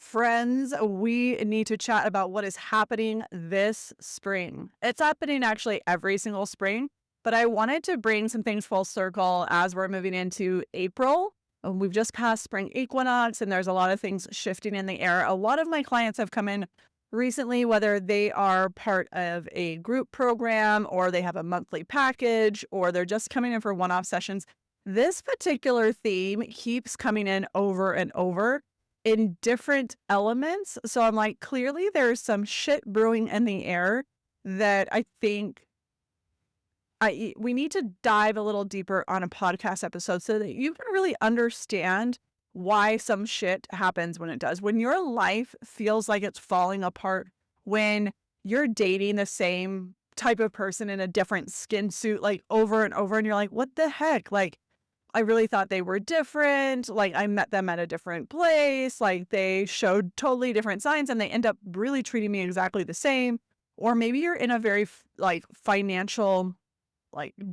friends, we need to chat about what is happening this spring. It's happening actually every single spring, but I wanted to bring some things full circle as we're moving into April. We've just passed spring equinox and there's a lot of things shifting in the air. A lot of my clients have come in recently, whether they are part of a group program or they have a monthly package or they're just coming in for one-off sessions. This particular theme keeps coming in over and over in different elements. So I'm like, clearly there's some shit brewing in the air that I think we need to dive a little deeper on a podcast episode so that you can really understand why some shit happens when it does. When your life feels like it's falling apart, when you're dating the same type of person in a different skin suit, like over and over, and you're like, what the heck? Like, I really thought they were different. Like, I met them at a different place. Like, they showed totally different signs and they end up really treating me exactly the same. Or maybe you're in a very financial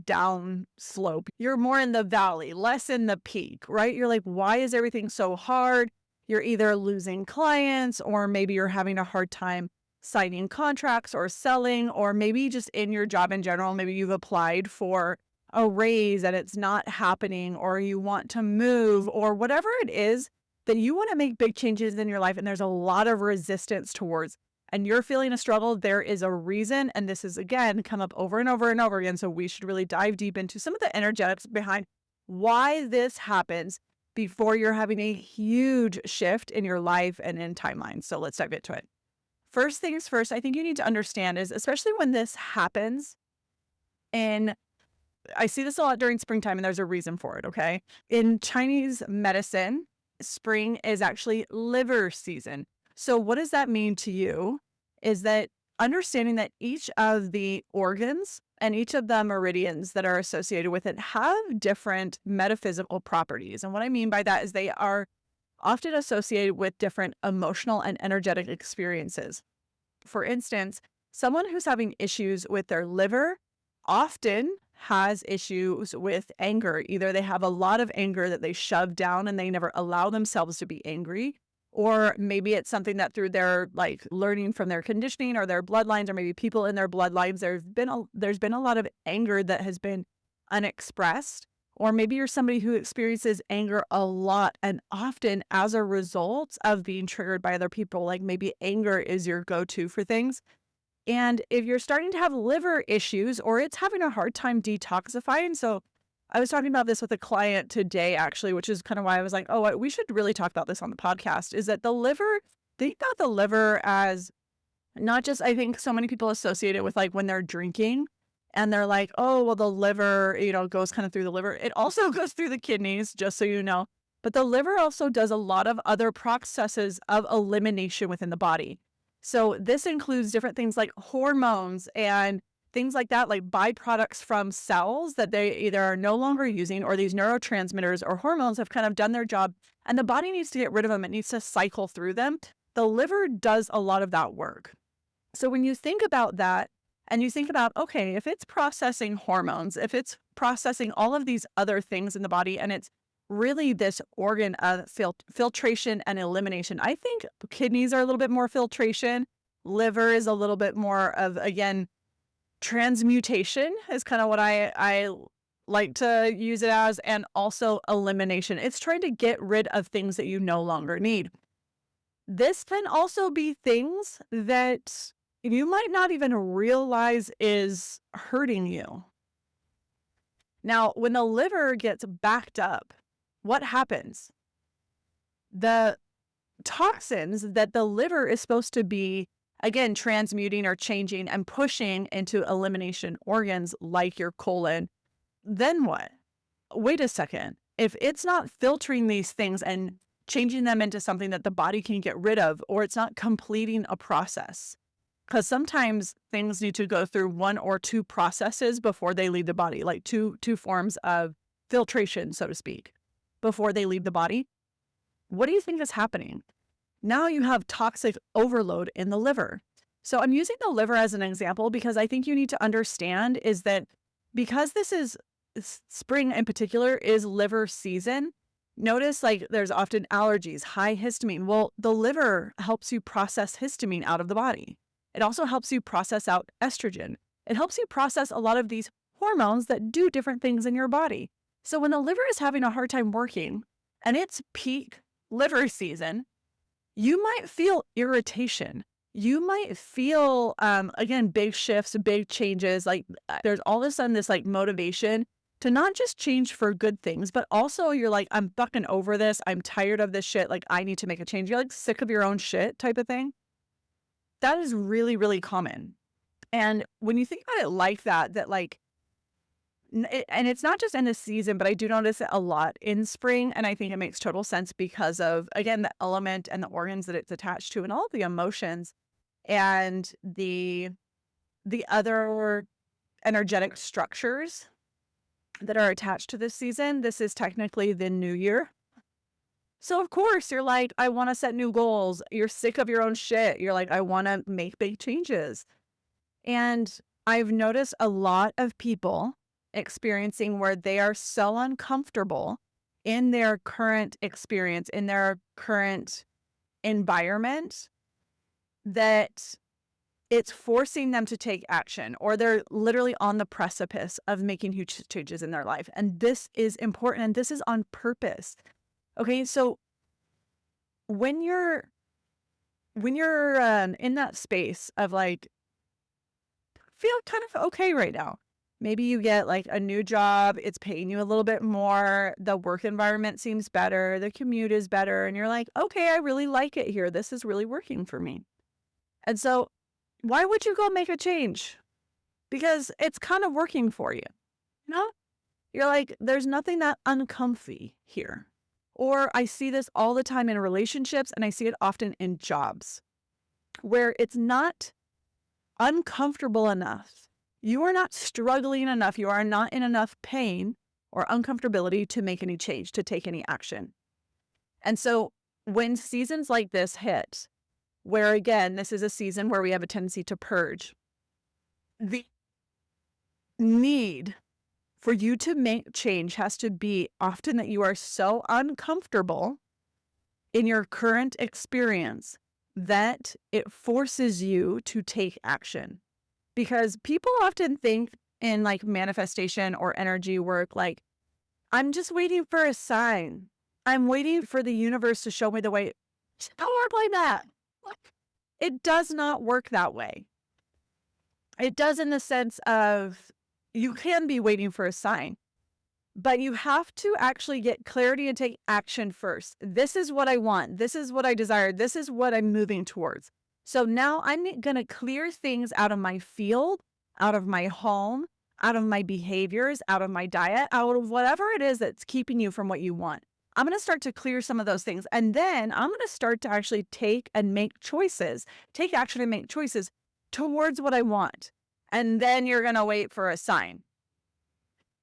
down slope. You're more in the valley, less in the peak, right? You're like, why is everything so hard? You're either losing clients or maybe you're having a hard time signing contracts or selling, or maybe just in your job in general, maybe you've applied for a raise and it's not happening, or you want to move, or whatever it is that you want to make big changes in your life and there's a lot of resistance towards, and you're feeling a struggle. There is a reason, and this is, again, come up over and over and over again, so we should really dive deep into some of the energetics behind why this happens before you're having a huge shift in your life and in timelines. So let's dive into it. First things first, I think you need to understand is, especially when this happens, and I see this a lot during springtime, and there's a reason for it, okay? In Chinese medicine, spring is actually liver season. So what does that mean to you is that understanding that each of the organs and each of the meridians that are associated with it have different metaphysical properties. And what I mean by that is they are often associated with different emotional and energetic experiences. For instance, someone who's having issues with their liver often has issues with anger. Either they have a lot of anger that they shove down and they never allow themselves to be angry, or maybe it's something that through their learning from their conditioning or their bloodlines, or maybe people in their bloodlines, there's been a lot of anger that has been unexpressed. Or maybe you're somebody who experiences anger a lot and often as a result of being triggered by other people. Like maybe anger is your go-to for things. And if you're starting to have liver issues or it's having a hard time detoxifying, so I was talking about this with a client today, actually, which is kind of why I was like, oh, we should really talk about this on the podcast, is that the liver, think about the liver as not just, I think so many people associate it with when they're drinking and they're like, oh, well, the liver, goes kind of through the liver. It also goes through the kidneys, just so you know. But the liver also does a lot of other processes of elimination within the body. So this includes different things like hormones and things like that, like byproducts from cells that they either are no longer using, or these neurotransmitters or hormones have kind of done their job and the body needs to get rid of them. It needs to cycle through them. The liver does a lot of that work. So when you think about that and you think about, okay, if it's processing hormones, if it's processing all of these other things in the body, and it's really this organ of filtration and elimination. I think kidneys are a little bit more filtration. Liver is a little bit more of, again, transmutation is kind of what I like to use it as, and also elimination. It's trying to get rid of things that you no longer need. This can also be things that you might not even realize is hurting you. Now, when the liver gets backed up, what happens? The toxins that the liver is supposed to be, again, transmuting or changing and pushing into elimination organs like your colon, then what? Wait a second. If it's not filtering these things and changing them into something that the body can get rid of, or it's not completing a process, because sometimes things need to go through one or two processes before they leave the body, like two forms of filtration, so to speak, before they leave the body. What do you think is happening? Now you have toxic overload in the liver. So I'm using the liver as an example because I think you need to understand is that because this is spring in particular is liver season, Notice like there's often allergies, high histamine. Well, the liver helps you process histamine out of the body. It also helps you process out estrogen. It helps you process a lot of these hormones that do different things in your body. So when the liver is having a hard time working and it's peak liver season, you might feel irritation. You might feel, again, big shifts, big changes. Like there's all of a sudden this like motivation to not just change for good things, but also you're like, I'm fucking over this. I'm tired of this shit. Like I need to make a change. You're like sick of your own shit type of thing. That is really, really common. And when you think about it like that like, and it's not just in the season, but I do notice it a lot in spring. And I think it makes total sense because of, again, the element and the organs that it's attached to and all of the emotions and the other energetic structures that are attached to this season. This is technically the new year. So of course you're like, I want to set new goals. You're sick of your own shit. You're like, I want to make big changes. And I've noticed a lot of people experiencing where they are so uncomfortable in their current experience, in their current environment, that it's forcing them to take action, or they're literally on the precipice of making huge changes in their life. And this is important, and this is on purpose. Okay, so when you're in that space of like, feel kind of okay right now. Maybe you get like a new job, it's paying you a little bit more, the work environment seems better, the commute is better, and you're like, okay, I really like it here. This is really working for me. And so why would you go make a change? Because it's kind of working for you. You know? You're like, there's nothing that uncomfy here. Or I see this all the time in relationships, and I see it often in jobs where it's not uncomfortable enough. You are not struggling enough. You are not in enough pain or uncomfortability to make any change, to take any action. And so when seasons like this hit, where again, this is a season where we have a tendency to purge, the need for you to make change has to be often that you are so uncomfortable in your current experience that it forces you to take action. Because people often think in like manifestation or energy work, like, I'm just waiting for a sign. I'm waiting for the universe to show me the way. It don't work like that. It does not work that way. It does in the sense of you can be waiting for a sign, but you have to actually get clarity and take action first. This is what I want. This is what I desire. This is what I'm moving towards. So now I'm going to clear things out of my field, out of my home, out of my behaviors, out of my diet, out of whatever it is that's keeping you from what you want. I'm going to start to clear some of those things. And then I'm going to start to actually take and make choices, take action and make choices towards what I want. And then you're going to wait for a sign.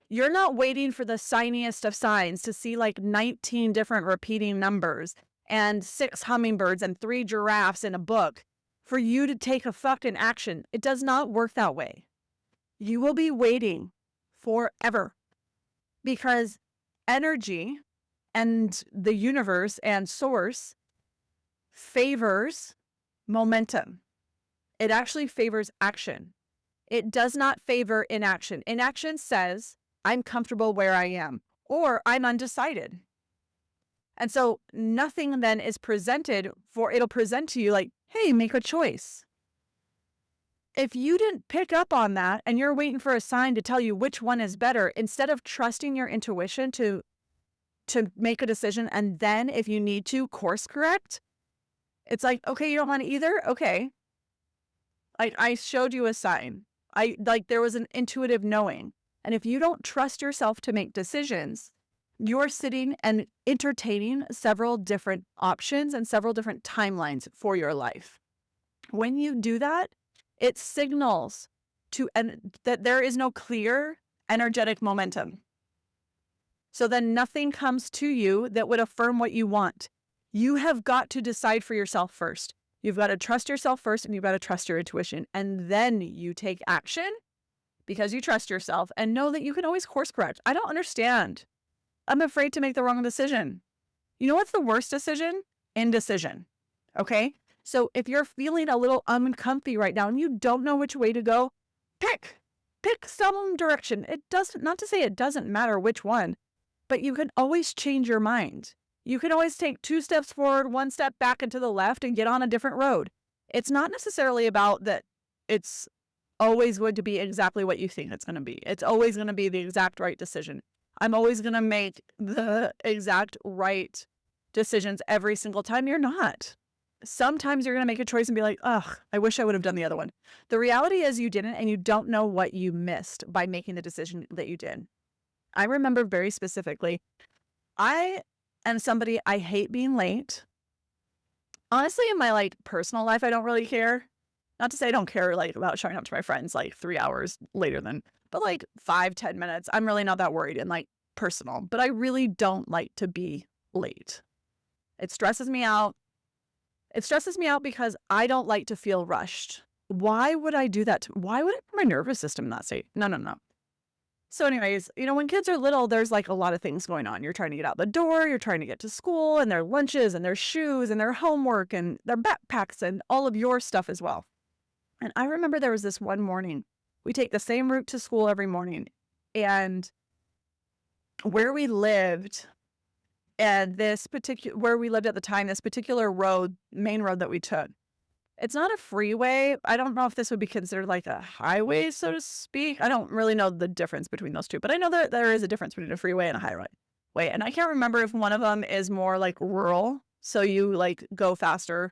You're not waiting for the signiest of signs to see like 19 different repeating numbers and 6 hummingbirds and 3 giraffes in a book for you to take a fucking action. It does not work that way. You will be waiting forever because energy and the universe and source favors momentum. It actually favors action. It does not favor inaction. Inaction says, I'm comfortable where I am, or I'm undecided. And so nothing then is presented it'll present to you like, hey, make a choice. If you didn't pick up on that and you're waiting for a sign to tell you which one is better, instead of trusting your intuition to make a decision, and then if you need to course correct, it's like, okay, you don't want it either? Okay. I showed you a sign. There was an intuitive knowing. And if you don't trust yourself to make decisions, you're sitting and entertaining several different options and several different timelines for your life. When you do that, it signals that there is no clear energetic momentum. So then nothing comes to you that would affirm what you want. You have got to decide for yourself first. You've got to trust yourself first, and you've got to trust your intuition. And then you take action because you trust yourself and know that you can always course correct. I don't understand. I'm afraid to make the wrong decision. You know what's the worst decision? Indecision. Okay? So if you're feeling a little uncomfy right now and you don't know which way to go, pick some direction. It doesn't, not to say it doesn't matter which one, but you can always change your mind. You can always take 2 steps forward, 1 step back and to the left and get on a different road. It's not necessarily about that it's always going to be exactly what you think it's going to be. It's always going to be the exact right decision. I'm always going to make the exact right decisions every single time. You're not. Sometimes you're going to make a choice and be like, ugh, I wish I would have done the other one. The reality is you didn't, and you don't know what you missed by making the decision that you did. I remember very specifically, I am somebody, I hate being late. Honestly, in my like personal life, I don't really care. Not to say I don't care like about showing up to my friends like 3 hours later than, but like 5-10 minutes. I'm really not that worried in like personal, but I really don't like to be late. It stresses me out. It stresses me out because I don't like to feel rushed. Why would I do that? Why would I put my nervous system in that state? No. So anyways, when kids are little, there's like a lot of things going on. You're trying to get out the door, you're trying to get to school, and their lunches and their shoes and their homework and their backpacks and all of your stuff as well. And I remember there was this one morning, we take the same route to school every morning, and where we lived, and where we lived at the time, this particular road, main road that we took, it's not a freeway. I don't know if this would be considered like a highway, so to speak. I don't really know the difference between those two, but I know that there is a difference between a freeway and a highway. And I can't remember if one of them is more like rural, so you like go faster.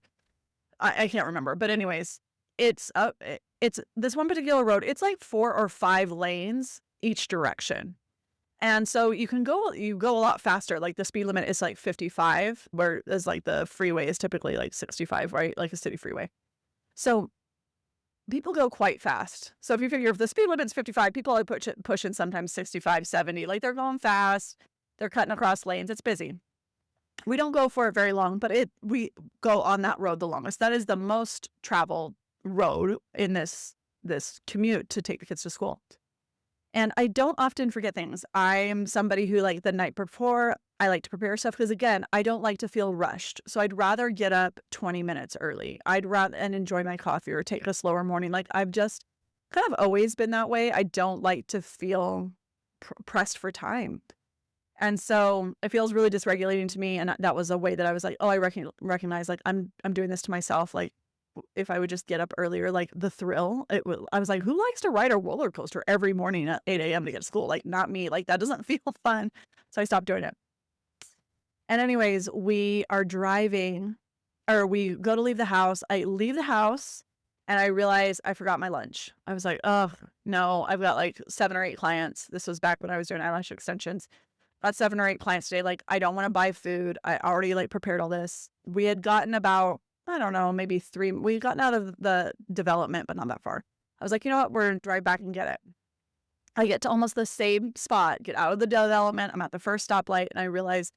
I can't remember, but anyways, it's this one particular road. It's like 4 or 5 lanes each direction. And so you go a lot faster. Like the speed limit is like 55, whereas like the freeway is typically like 65, right? Like a city freeway. So people go quite fast. So if you figure if the speed limit's 55, people are pushing sometimes 65, 70. Like they're going fast. They're cutting across lanes. It's busy. We don't go for it very long, but we go on that road the longest. That is the most traveled road in this commute to take the kids to school. And I don't often forget things. I'm somebody who like the night before, I like to prepare stuff because again, I don't like to feel rushed. So I'd rather get up 20 minutes early. I'd rather and enjoy my coffee or take a slower morning. Like I've just kind of always been that way. I don't like to feel pressed for time. And so it feels really dysregulating to me. And that was a way that I was like, oh, I recognize like I'm doing this to myself. Like if I would just get up earlier, like the thrill, I was like, who likes to ride a roller coaster every morning at 8 a.m. to get to school? Like not me, like that doesn't feel fun. So I stopped doing it. And anyways, we are driving or we go to leave the house. I leave the house and I realize I forgot my lunch. I was like, oh no, I've got like 7 or 8 clients. This was back when I was doing eyelash extensions. Got 7 or 8 clients today. Like I don't want to buy food. I already like prepared all this. We had gotten about, I don't know, maybe 3. We had gotten out of the development, but not that far. I was like, you know what? We're going to drive back and get it. I get to almost the same spot, get out of the development. I'm at the first stoplight and I realize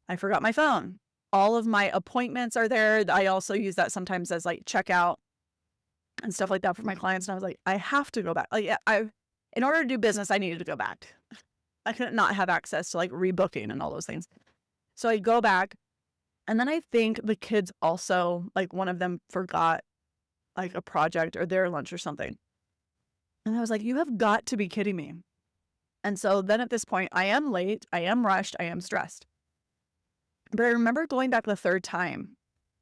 I forgot my phone. All of my appointments are there. I also use that sometimes as like checkout and stuff like that for my clients. And I was like, I have to go back. Like in order to do business, I needed to go back. I couldn't not have access to like rebooking and all those things. So I go back. And then I think the kids also, like one of them forgot like a project or their lunch or something. And I was like, you have got to be kidding me. And so then at this point, I am late, I am rushed, I am stressed. But I remember going back the 3rd time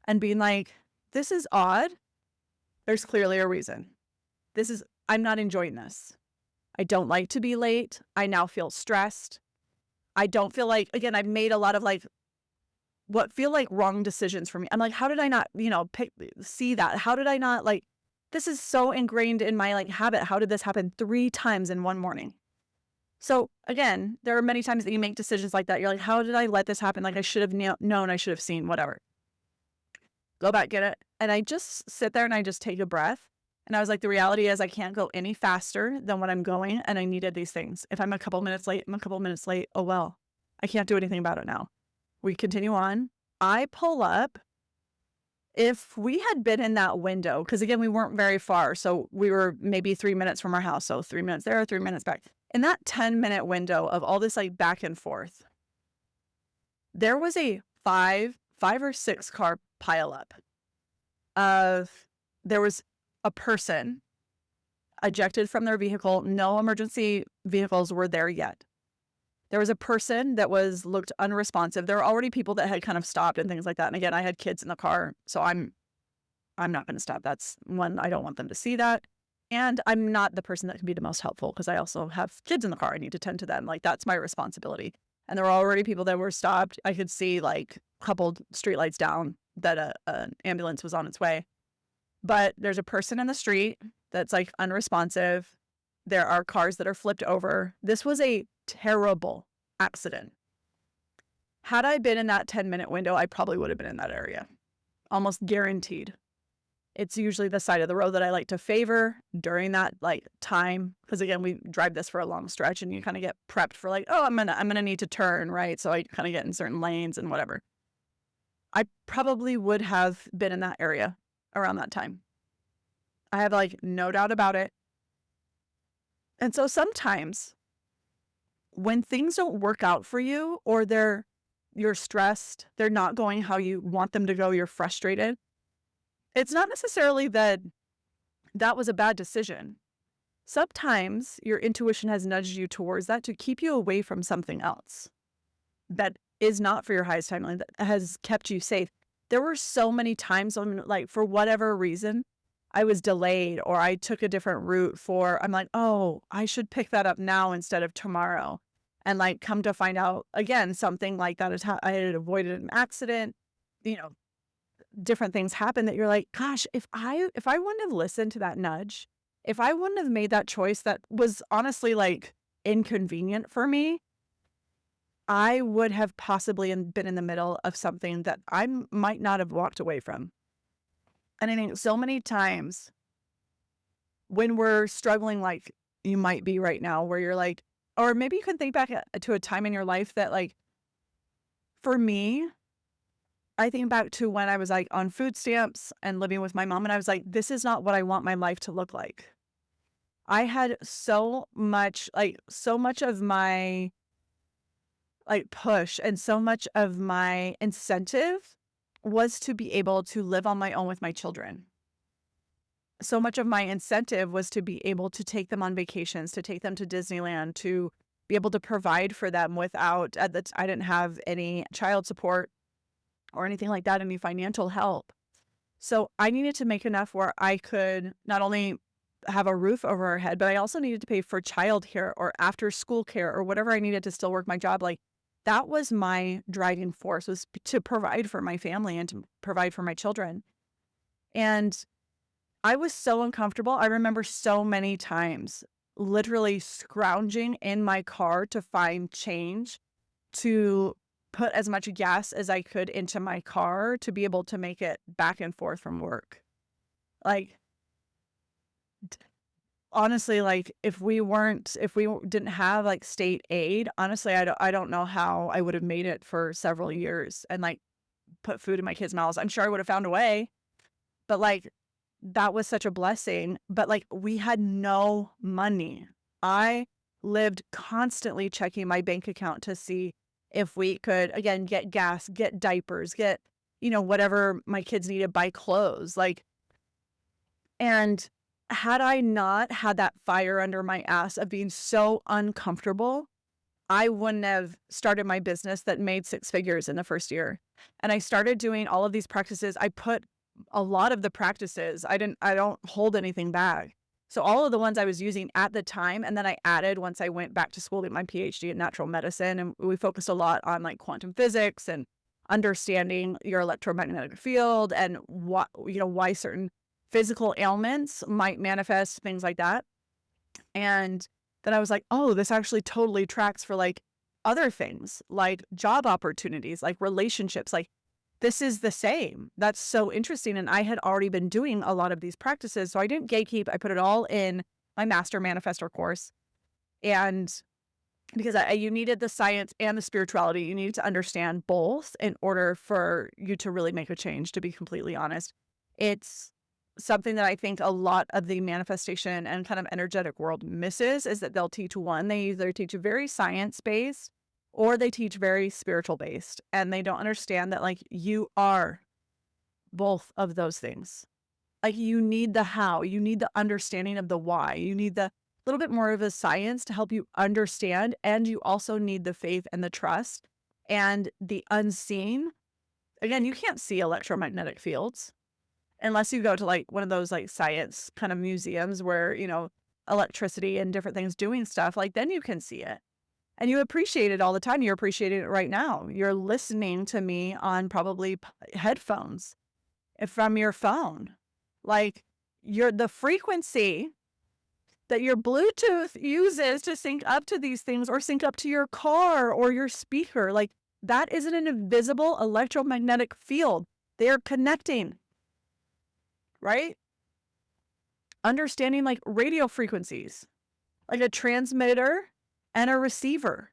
and being like, this is odd. There's clearly a reason. I'm not enjoying this. I don't like to be late. I now feel stressed. I don't feel like, again, I've made a lot of like, what feel like wrong decisions for me. I'm like, how did I not, see that? How did I not like, this is so ingrained in my like habit. How did this happen 3 times in one morning? So again, there are many times that you make decisions like that. You're like, how did I let this happen? Like I should have known, I should have seen, whatever. Go back, get it. And I just sit there and I just take a breath. And I was like, the reality is I can't go any faster than what I'm going. And I needed these things. If I'm a couple minutes late, I'm a couple minutes late. Oh, well, I can't do anything about it now. We continue on. I pull up. If we had been in that window, because again, we weren't very far. So we were maybe 3 minutes from our house. So 3 minutes there, 3 minutes back. In that 10-minute window of all this like back and forth, there was a five or six car pileup of there was a person ejected from their vehicle. No emergency vehicles were there yet. There was a person that looked unresponsive. There were already people that had kind of stopped and things like that. And again, I had kids in the car, so I'm not going to stop. That's one, I don't want them to see that. And I'm not the person that can be the most helpful because I also have kids in the car. I need to tend to them. Like, that's my responsibility. And there were already people that were stopped. I could see like a couple streetlights down that an ambulance was on its way. But there's a person in the street that's like unresponsive. There are cars that are flipped over. This was a terrible accident. Had I been in that 10-minute window, I probably would have been in that area. Almost guaranteed. It's usually the side of the road that I like to favor during that like time. Because again, we drive this for a long stretch and you kind of get prepped for like, oh, I'm gonna need to turn, right? So I kind of get in certain lanes and whatever. I probably would have been in that area around that time. I have like no doubt about it. And so sometimes when things don't work out for you or you're stressed, they're not going how you want them to go, you're frustrated. It's not necessarily that was a bad decision. Sometimes your intuition has nudged you towards that to keep you away from something else that is not for your highest timeline, that has kept you safe. There were so many times when, like, for whatever reason, I was delayed or I took a different route I'm like, oh, I should pick that up now instead of tomorrow. And like, come to find out, again, something like that is how I had avoided an accident, different things happen that you're like, gosh, if I wouldn't have listened to that nudge, if I wouldn't have made that choice that was honestly like inconvenient for me, I would have possibly been in the middle of something that I might not have walked away from. And I think so many times when we're struggling, like you might be right now, where you're like, or maybe you can think back to a time in your life that, like, for me, I think back to when I was like on food stamps and living with my mom, and I was like, this is not what I want my life to look like. I had so much of my like push and so much of my incentive was to be able to live on my own with my children. So much of my incentive was to be able to take them on vacations, to take them to Disneyland, to be able to provide for them without, I didn't have any child support or anything like that, any financial help. So I needed to make enough where I could not only have a roof over our head, but I also needed to pay for childcare or after school care or whatever I needed to still work my job. Like, that was my driving force, was to provide for my family and to provide for my children. And I was so uncomfortable. I remember so many times literally scrounging in my car to find change, to put as much gas as I could into my car to be able to make it back and forth from work. Like, honestly, like if we didn't have like state aid, honestly, I don't know how I would have made it for several years and like put food in my kids' mouths. I'm sure I would have found a way, but like that was such a blessing. But like, we had no money. I lived constantly checking my bank account to see if we could, again, get gas, get diapers, get, whatever my kids needed, buy clothes. Like, and had I not had that fire under my ass of being so uncomfortable, I wouldn't have started my business that made 6 figures in the first year. And I started doing all of these practices. I put a lot of the practices, I don't hold anything back. So all of the ones I was using at the time, and then I added once I went back to school to get my PhD in natural medicine, and we focused a lot on like quantum physics and understanding your electromagnetic field and what, why certain physical ailments might manifest, things like that. And then I was like, oh, this actually totally tracks for like other things, like job opportunities, like relationships, like this is the same. That's so interesting. And I had already been doing a lot of these practices. So I didn't gatekeep. I put it all in my Master Manifestor course. And because you needed the science and the spirituality, you needed to understand both in order for you to really make a change, to be completely honest. It's something that I think a lot of the manifestation and kind of energetic world misses, is that they'll teach one. They either teach a very science-based or they teach very spiritual based and they don't understand that like you are both of those things. Like you need the how, you need the understanding of the why, you need the little bit more of a science to help you understand. And you also need the faith and the trust and the unseen. Again, you can't see electromagnetic fields unless you go to like one of those like science kind of museums where, electricity and different things doing stuff, like then you can see it. And you appreciate it all the time. You're appreciating it right now. You're listening to me on probably headphones from your phone. Like the frequency that your Bluetooth uses to sync up to these things or sync up to your car or your speaker, like that is an invisible electromagnetic field. They're connecting, right? Understanding like radio frequencies, like a transmitter and a receiver,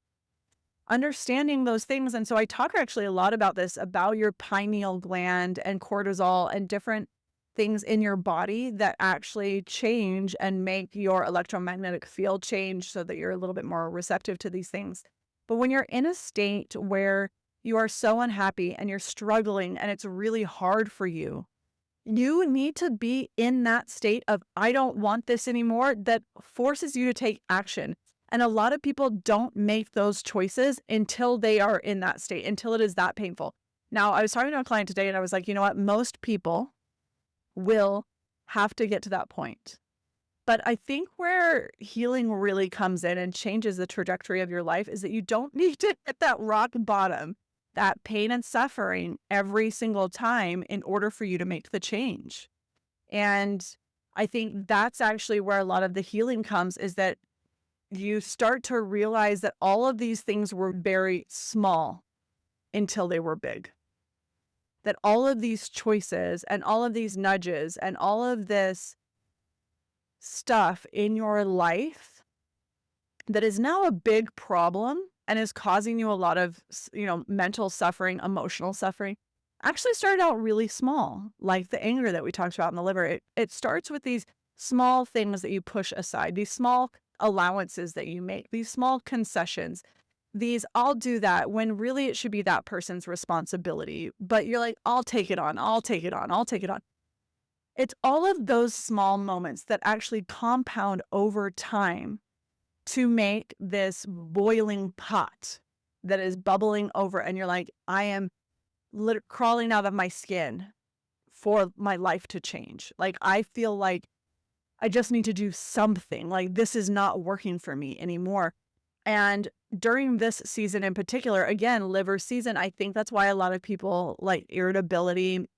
understanding those things. And so I talk actually a lot about this, about your pineal gland and cortisol and different things in your body that actually change and make your electromagnetic field change so that you're a little bit more receptive to these things. But when you're in a state where you are so unhappy and you're struggling and it's really hard for you, you need to be in that state of, I don't want this anymore, that forces you to take action. And a lot of people don't make those choices until they are in that state, until it is that painful. Now, I was talking to a client today and I was like, you know what? Most people will have to get to that point. But I think where healing really comes in and changes the trajectory of your life is that you don't need to hit that rock bottom, that pain and suffering every single time in order for you to make the change. And I think that's actually where a lot of the healing comes, is that you start to realize that all of these things were very small until they were big. That all of these choices and all of these nudges and all of this stuff in your life that is now a big problem and is causing you a lot of, mental suffering, emotional suffering, actually started out really small. Like the anger that we talked about in the liver, it starts with these small things that you push aside, these small allowances that you make, these small concessions, these I'll do that when really it should be that person's responsibility. But you're like, I'll take it on. It's all of those small moments that actually compound over time to make this boiling pot that is bubbling over. And you're like, I am crawling out of my skin for my life to change. Like, I feel like I just need to do something. Like, this is not working for me anymore. And during this season in particular, again, liver season, I think that's why a lot of people like irritability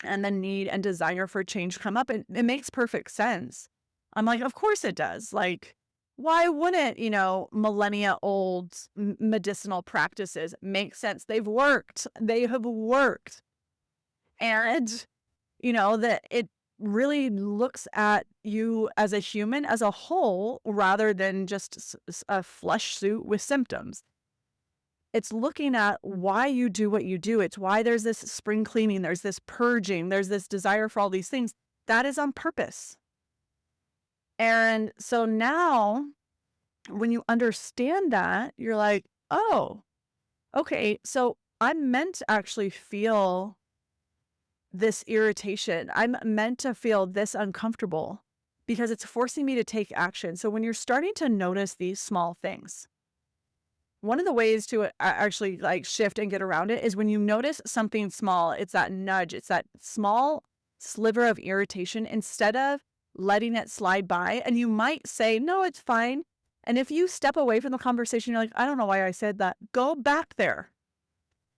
and the need and desire for change come up. And it makes perfect sense. I'm like, of course it does. Like, why wouldn't, millennia old medicinal practices make sense? They've worked. They have worked. And, that it really looks at you as a human as a whole rather than just a flesh suit with symptoms. It's looking at why you do what you do. It's why there's this spring cleaning, there's this purging, there's this desire for all these things. That is on purpose. And so now when you understand that, you're like, oh, okay, so I'm meant to actually feel this irritation. I'm meant to feel this uncomfortable because it's forcing me to take action. So when you're starting to notice these small things, one of the ways to actually like shift and get around it is when you notice something small, it's that nudge, it's that small sliver of irritation, instead of letting it slide by. And you might say, no, it's fine. And if you step away from the conversation, you're like, I don't know why I said that. Go back there.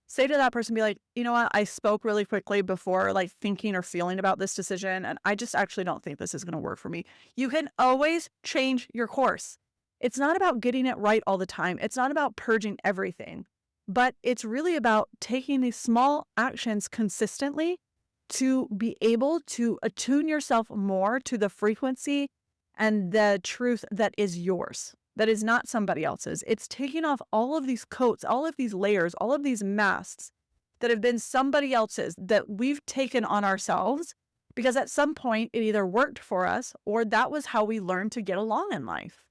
Say to that person, be like, you know what? I spoke really quickly before like thinking or feeling about this decision. And I just actually don't think this is going to work for me. You can always change your course. It's not about getting it right all the time. It's not about purging everything, but it's really about taking these small actions consistently to be able to attune yourself more to the frequency and the truth that is yours, that is not somebody else's. It's taking off all of these coats, all of these layers, all of these masks that have been somebody else's that we've taken on ourselves because at some point it either worked for us or that was how we learned to get along in life.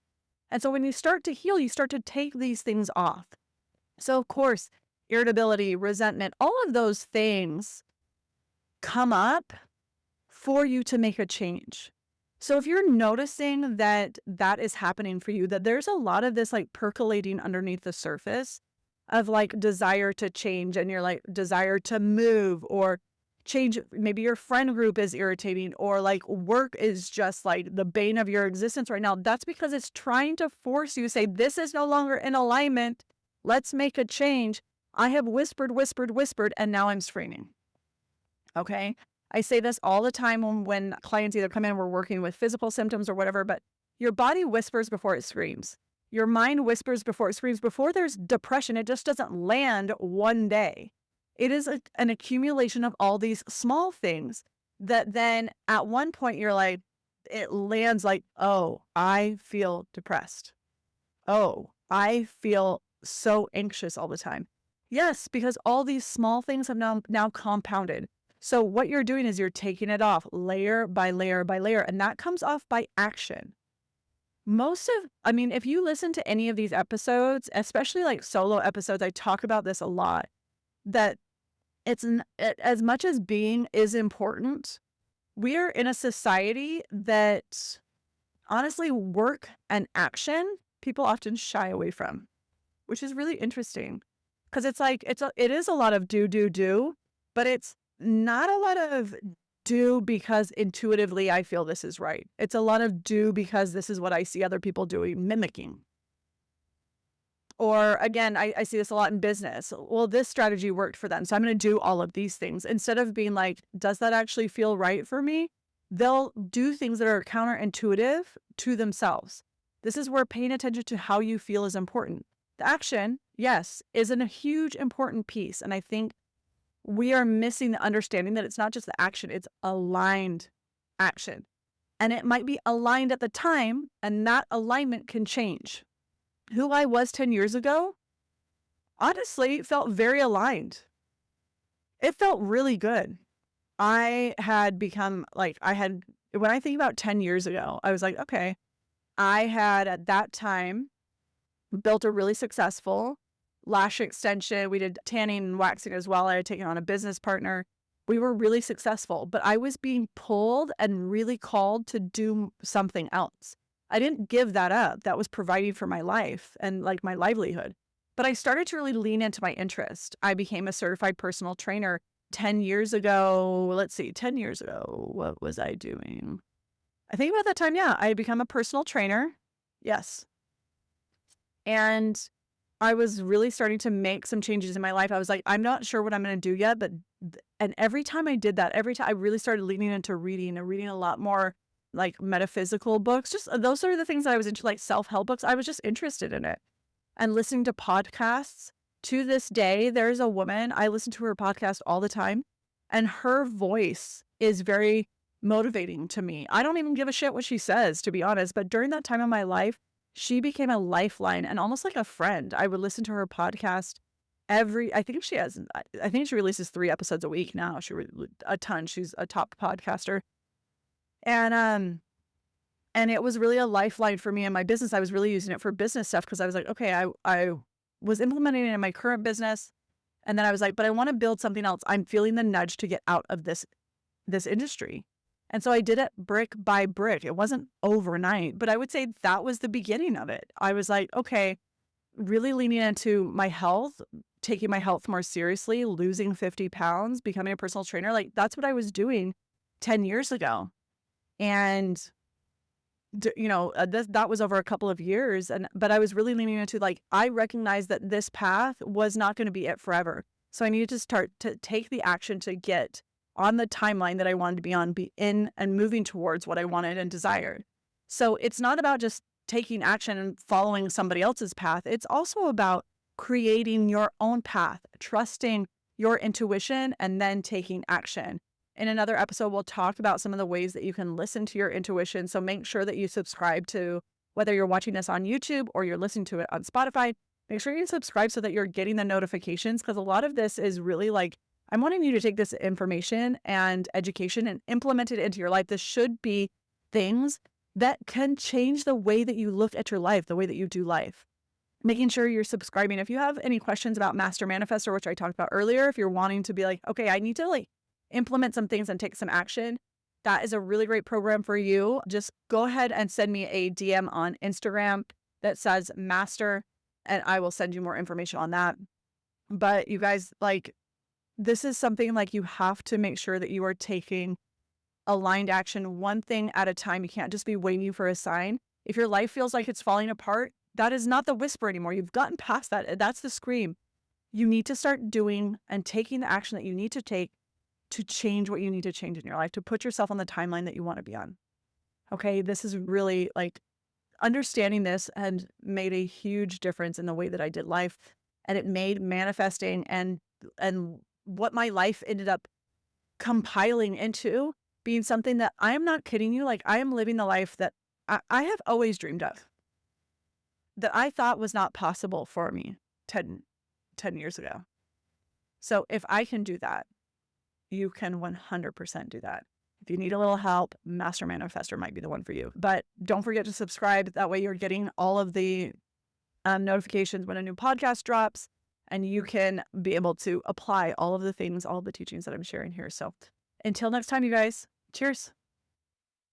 And so when you start to heal, you start to take these things off. So of course, irritability, resentment, all of those things come up for you to make a change. So if you're noticing that that is happening for you, that there's a lot of this like percolating underneath the surface of like desire to change, and your like desire to move or change, maybe your friend group is irritating, or like work is just like the bane of your existence right now, that's because it's trying to force you to say, this is no longer in alignment. Let's make a change. I have whispered, and now I'm screaming. Okay. I say this all the time when clients either come in, we're working with physical symptoms or whatever, but your body whispers before it screams. Your mind whispers before it screams. Before there's depression, it just doesn't land one day. It is an accumulation of all these small things that then at one point you're like, it lands like, oh, I feel depressed. Oh, I feel so anxious all the time. Yes, because all these small things have now compounded. So what you're doing is you're taking it off layer by layer by layer, and that comes off by action. If you listen to any of these episodes, especially like solo episodes, I talk about this a lot, that as much as being is important, we are in a society that honestly work and action people often shy away from, which is really interesting because it's like it is a lot of do, but it's not a lot of do because intuitively I feel this is right. It's a lot of do because this is what I see other people doing, mimicking. Or again, I see this a lot in business. Well, this strategy worked for them, so I'm going to do all of these things. Instead of being like, does that actually feel right for me? They'll do things that are counterintuitive to themselves. This is where paying attention to how you feel is important. The action, yes, is a huge important piece. And I think we are missing the understanding that it's not just the action, it's aligned action. And it might be aligned at the time, and that alignment can change. Who I was 10 years ago, honestly, felt very aligned. It felt really good. I had become like, when I think about 10 years ago, I was like, okay, I had at that time built a really successful lash extension. We did tanning and waxing as well. I had taken on a business partner. We were really successful, but I was being pulled and really called to do something else. I didn't give that up. That was providing for my life and like my livelihood. But I started to really lean into my interest. I became a certified personal trainer 10 years ago. 10 years ago, what was I doing? I think about that time, yeah, I had become a personal trainer. Yes. And I was really starting to make some changes in my life. I was like, I'm not sure what I'm going to do yet, and every time I did that, every time I really started leaning into reading and reading a lot more like metaphysical books, just those are the things that I was into, like self-help books. I was just interested in it and listening to podcasts. To this day, there's a woman, I listen to her podcast all the time, and her voice is very motivating to me. I don't even give a shit what she says, to be honest, but during that time of my life, she became a lifeline and almost like a friend. I would listen to her podcast I think she releases 3 episodes a week now. A ton. She's a top podcaster. And it was really a lifeline for me in my business. I was really using it for business stuff because I was like, okay, I was implementing it in my current business. And then I was like, but I want to build something else. I'm feeling the nudge to get out of this industry. And so I did it brick by brick. It wasn't overnight, but I would say that was the beginning of it. I was like, okay, really leaning into my health, taking my health more seriously, losing 50 pounds, becoming a personal trainer. Like that's what I was doing 10 years ago. And, that was over a couple of years. But I was really leaning into like, I recognized that this path was not going to be it forever. So I needed to start to take the action to get on the timeline that I wanted to be in and moving towards what I wanted and desired. So it's not about just taking action and following somebody else's path. It's also about creating your own path, trusting your intuition, and then taking action. In another episode, we'll talk about some of the ways that you can listen to your intuition. So make sure that you subscribe to, whether you're watching this on YouTube or you're listening to it on Spotify, make sure you subscribe so that you're getting the notifications, because a lot of this is really like, I'm wanting you to take this information and education and implement it into your life. This should be things that can change the way that you look at your life, the way that you do life. making sure you're subscribing. If you have any questions about Master Manifestor, which I talked about earlier, if you're wanting to be like, okay, I need to like implement some things and take some action, that is a really great program for you. Just go ahead and send me a DM on Instagram that says Master, and I will send you more information on that. But you guys, like, this is something like you have to make sure that you are taking aligned action one thing at a time. You can't just be waiting for a sign. If your life feels like it's falling apart, that is not the whisper anymore. You've gotten past that. That's the scream. You need to start doing and taking the action that you need to take to change what you need to change in your life, to put yourself on the timeline that you want to be on. Okay, this is really like understanding this and made a huge difference in the way that I did life. And it made manifesting and what my life ended up compiling into being something that I am not kidding you. Like, I am living the life that I have always dreamed of, that I thought was not possible for me 10 years ago. So if I can do that, you can 100% do that. If you need a little help, Master Manifestor might be the one for you. But don't forget to subscribe. That way you're getting all of the notifications when a new podcast drops, and you can be able to apply all of the things, all of the teachings that I'm sharing here. So until next time, you guys, cheers.